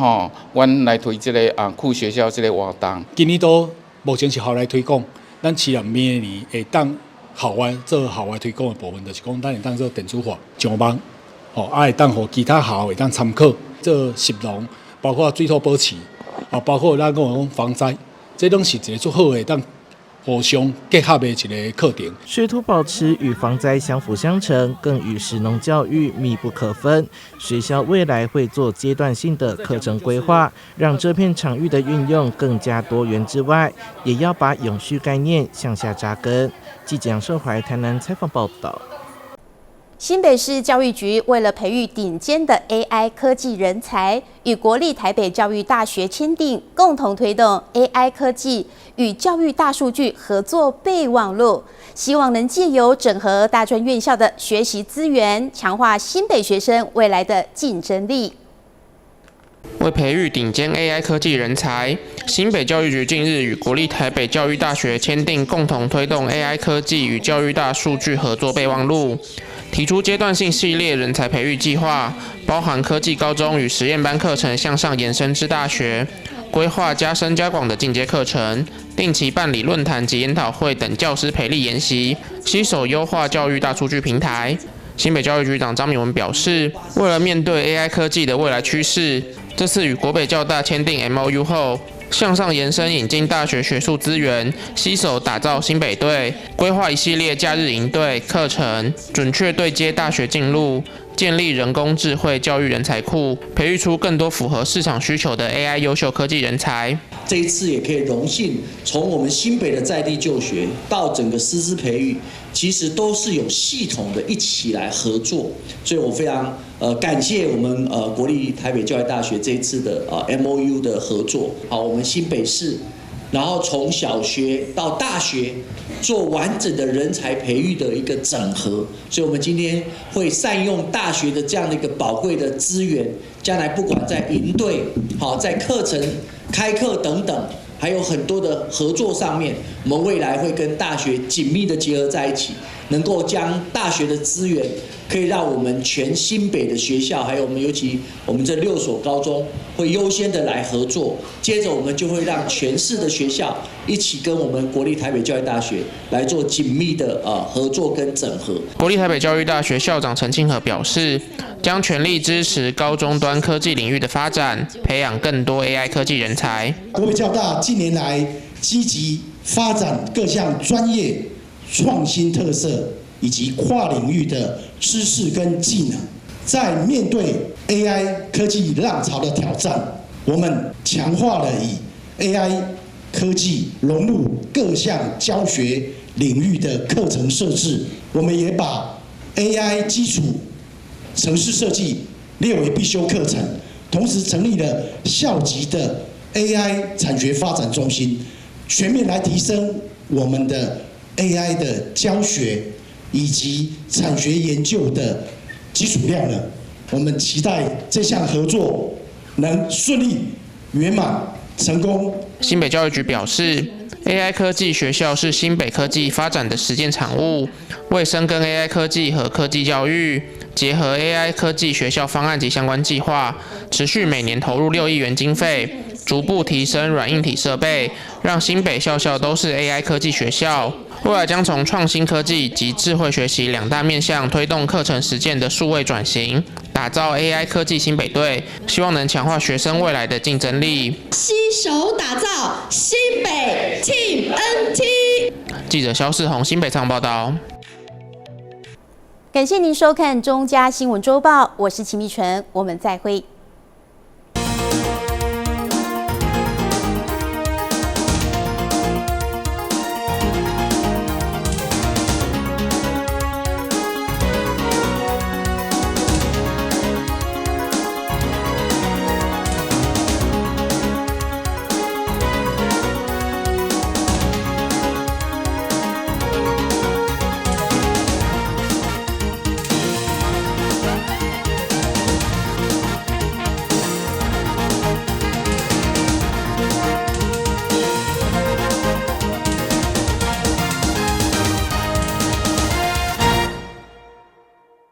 阮来推这个酷学校这个活动。今年都目前是校内推广，咱希望明年会当校外做校外推广的部分，就是讲咱会当做电子化上网，会当互其他校会当参考做实农，包括水土保持。包括咱讲防灾，这拢是一个最好的当互相结合的一个课程。水土保持与防灾相辅相成，更与食农教育密不可分。学校未来会做阶段性的课程规划，让这片场域的运用更加多元之外，也要把永续概念向下扎根。记者杨胜怀台南采访报道。新北市教育局为了培育顶尖的 AI 科技人才，与国立台北教育大学签订共同推动 AI 科技与教育大数据合作备忘录，希望能借由整合大专院校的学习资源，强化新北学生未来的竞争力。为培育顶尖 AI 科技人才，新北教育局近日与国立台北教育大学签订共同推动 AI 科技与教育大数据合作备忘录，提出阶段性系列人才培育计划，包含科技高中与实验班课程向上延伸至大学，规划加深加广的进阶课程，定期办理论坛及研讨会等教师培力研习，携手优化教育大数据平台。新北教育局长张敏文表示，为了面对 AI 科技的未来趋势，这次与国北教大签订 MOU 后，向上延伸引进大学学术资源，携手打造新北队，规划一系列假日营队课程，准确对接大学进入，建立人工智慧教育人才库，培育出更多符合市场需求的 AI 优秀科技人才。这一次也可以荣幸从我们新北的在地就学到整个师资培育，其实都是有系统的一起来合作，所以我非常感谢我们国立台北教育大学这一次的MOU 的合作。好，我们新北市，然后从小学到大学做完整的人才培育的一个整合，所以我们今天会善用大学的这样的一个宝贵的资源，将来不管在营队、好在课程开课等等，还有很多的合作上面，我们未来会跟大学紧密的结合在一起，能够将大学的资源可以让我们全新北的学校，还有我们尤其我们这6所高中会优先的来合作，接着我们就会让全市的学校一起跟我们国立台北教育大学来做紧密的合作跟整合。国立台北教育大学校长陈庆和表示，将全力支持高中端科技领域的发展，培养更多 AI 科技人才。国北教大近年来积极发展各项专业创新特色以及跨领域的知识跟技能，在面对 AI 科技浪潮的挑战，我们强化了以 AI 科技融入各项教学领域的课程设置，我们也把 AI 基础程式设计列为必修课程，同时成立了校级的 AI 产学发展中心，全面来提升我们的 AI 的教学以及产学研究的基础量呢。我们期待这项合作能顺利圆满成功。新北教育局表示，AI 科技学校是新北科技发展的实践产物，为深耕 AI 科技和科技教育，结合 AI 科技学校方案及相关计划，持续每年投入6亿元经费，逐步提升软硬体设备，让新北校校都是 AI 科技学校。未来将从创新科技及智慧学习2大面向推动课程实践的数位转型，打造 AI 科技新北队，希望能强化学生未来的竞争力，携手打造新北 Team NT。记者肖世宏新北采访报道。感谢您收看中嘉新闻周报，我是秦碧纯，我们再会。